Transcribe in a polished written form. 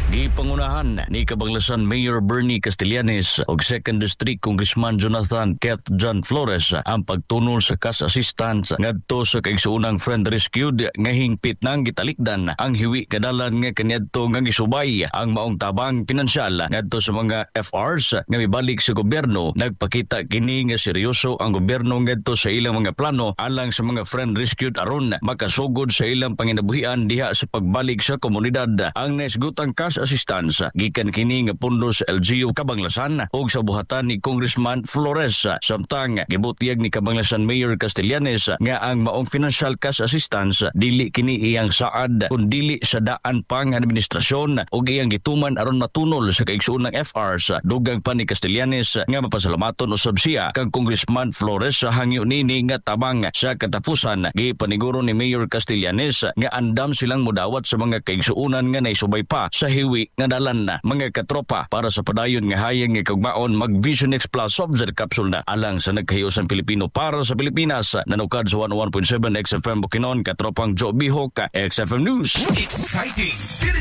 Gipangunahan ni Cabanglasan Mayor Bernie Castellanes ug 2nd District Congressman Jonathan Keith John Flores ang pagtunol sa cash assistance ngadto sa kaigsuunang friend rescued nga hingpit nang gitalikdan ang hiwi kadalan nga kaniadto nga gisubay ang maong tabang pinansyal ngadto sa mga FRs nga mibalik sa gobyerno. Nagpakita kini nga seryoso ang gobyerno ngadto sa ilang mga plano alang sa mga friend rescued aron makasugod sa ilang panginabuhian diha sa pagbalik sa komunidad. Ang naisgutang cash assistance gikan kini nga pundo sa LGU Cabanglasan ug sa buhatan ni Congressman Flores. Samtang gibutiyag ni Cabanglasan Mayor Castellanes nga ang maong financial cash assistance dili kini iyang saad kun dili sa daan pang administrasyon ug iyang gituman aron matunol sa kaigsuon ng FRs. Dugang pa ni Castellanes nga mapasalamaton usab siya kang Congressman Flores sa hangyo nini nga tabang sa katapusan. Gipaniguro ni Mayor Castellanes nga andam silang mudawat sa mga kaigsuonan nga naisubay pa sa hiwi nga dalan na mga katropa para sa padayon nga hayang nga kagmaon mag Vision X Plus Observer Capsule na alang sa nagkahiusan Pilipino para sa Pilipinas. Nanukad sa 101.7 XFM Bukidnon, katropang Joe Bihok, XFM News. Exciting!